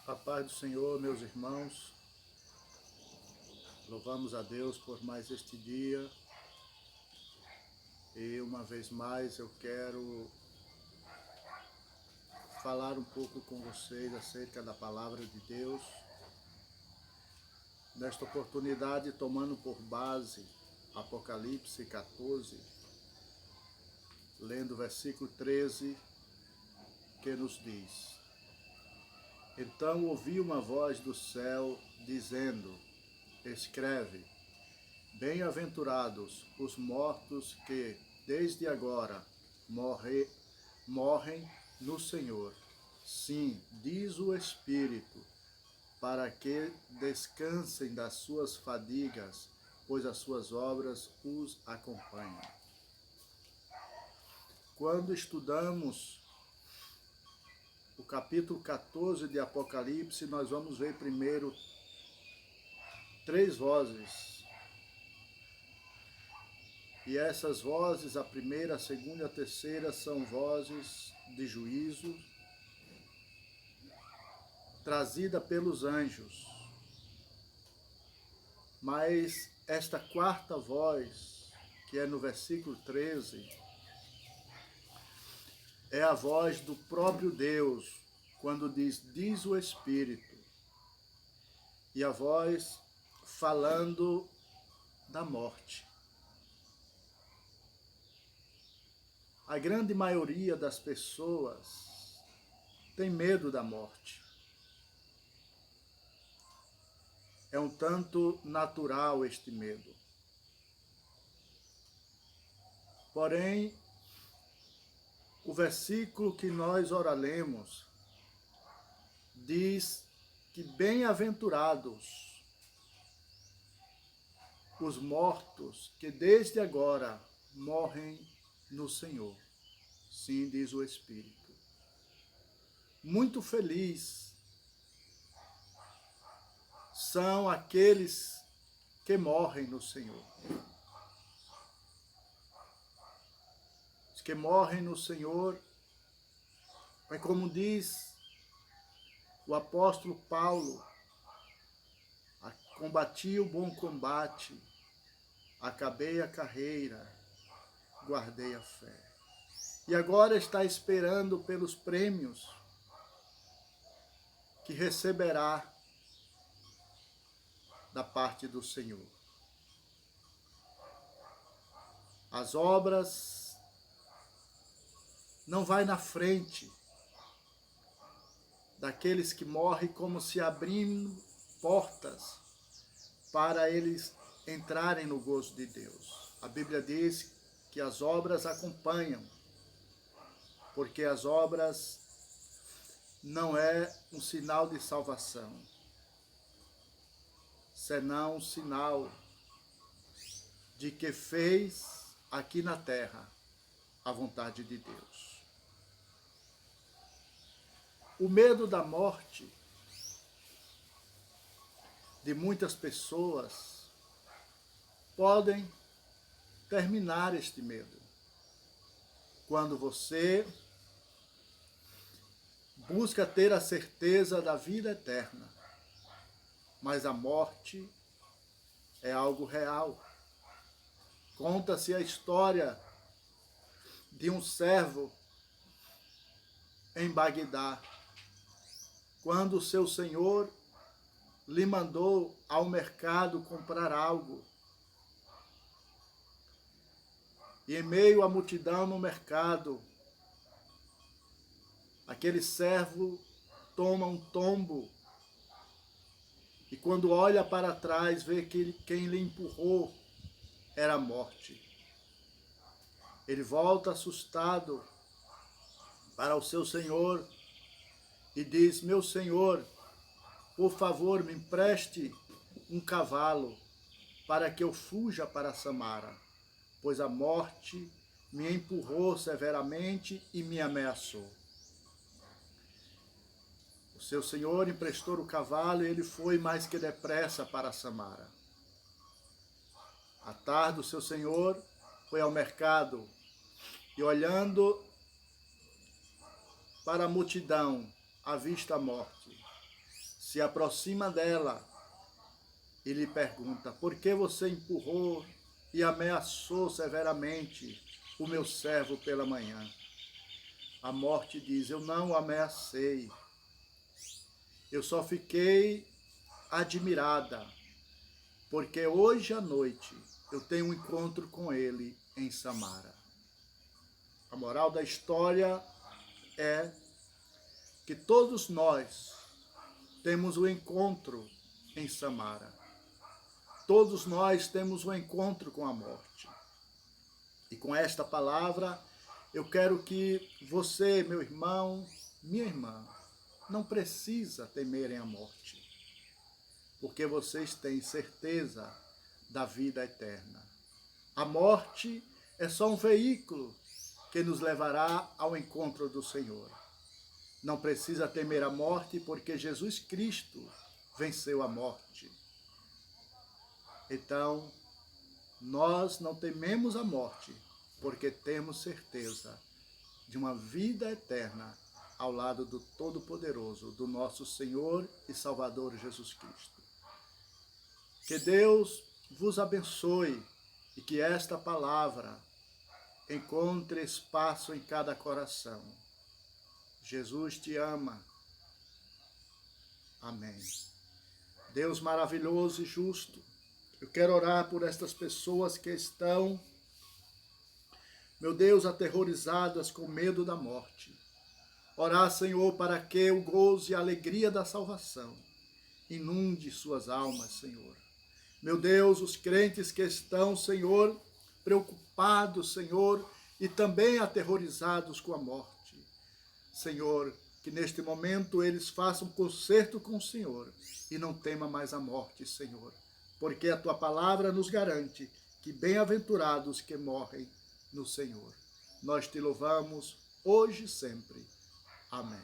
A paz do Senhor, meus irmãos, louvamos a Deus por mais este dia e uma vez mais eu quero falar um pouco com vocês acerca da palavra de Deus. Nesta oportunidade, tomando por base Apocalipse 14, lendo o versículo 13, que nos diz: Então ouvi uma voz do céu dizendo: Escreve, bem-aventurados os mortos que, desde agora, morrem no Senhor. Sim, diz o Espírito, para que descansem das suas fadigas, pois as suas obras os acompanham. Quando estudamos o capítulo 14 de Apocalipse, nós vamos ver primeiro três vozes. E essas vozes, a primeira, a segunda e a terceira, são vozes de juízo, trazida pelos anjos. Mas esta quarta voz, que é no versículo 13, é a voz do próprio Deus, quando diz o Espírito. E a voz falando da morte. A grande maioria das pessoas tem medo da morte. É um tanto natural este medo. Porém, o versículo que nós ora lemos diz que bem-aventurados os mortos que desde agora morrem no Senhor. Sim, diz o Espírito. Muito feliz são aqueles que morrem no Senhor. Os que morrem no Senhor, é como diz o apóstolo Paulo: combati o bom combate, acabei a carreira, guardei a fé. E agora está esperando pelos prêmios que receberá da parte do Senhor. As obras não vai na frente daqueles que morrem, como se abrindo portas para eles entrarem no gozo de Deus. A Bíblia diz que as obras acompanham, porque as obras não é um sinal de salvação, senão um sinal de que fez aqui na terra a vontade de Deus. O medo da morte de muitas pessoas podem terminar este medo quando você busca ter a certeza da vida eterna. Mas a morte é algo real. Conta-se a história de um servo em Bagdá, quando o seu senhor lhe mandou ao mercado comprar algo. E em meio à multidão no mercado, aquele servo toma um tombo. E quando olha para trás, vê que quem lhe empurrou era a morte. Ele volta assustado para o seu senhor e diz: meu senhor, por favor, me empreste um cavalo para que eu fuja para Samara, pois a morte me empurrou severamente e me ameaçou. O seu senhor emprestou o cavalo e ele foi mais que depressa para Samara. À tarde, o seu senhor foi ao mercado e, olhando para a multidão, avista a morte. se aproxima dela e lhe pergunta: por que você empurrou e ameaçou severamente o meu servo pela manhã? A morte diz: eu não o ameacei, eu só fiquei admirada, porque hoje à noite eu tenho um encontro com ele em Samara. A moral da história é que todos nós temos um encontro em Samara. Todos nós temos um encontro com a morte. E com esta palavra, eu quero que você, meu irmão, minha irmã, não precisa temerem a morte, porque vocês têm certeza da vida eterna. A morte é só um veículo que nos levará ao encontro do Senhor. Não precisa temer a morte, porque Jesus Cristo venceu a morte. Então, nós não tememos a morte, porque temos certeza de uma vida eterna ao lado do Todo-Poderoso, do nosso Senhor e Salvador Jesus Cristo. Que Deus vos abençoe e que esta palavra encontre espaço em cada coração. Jesus te ama. Amém. Deus maravilhoso e justo, eu quero orar por estas pessoas que estão, meu Deus, aterrorizadas com medo da morte. Orar, Senhor, para que o gozo e a alegria da salvação inunde suas almas, Senhor. Meu Deus, os crentes que estão, Senhor, preocupados, Senhor, e também aterrorizados com a morte. Senhor, que neste momento eles façam concerto com o Senhor e não temam mais a morte, Senhor. Porque a tua palavra nos garante que bem-aventurados que morrem no Senhor. Nós te louvamos hoje e sempre. Amém.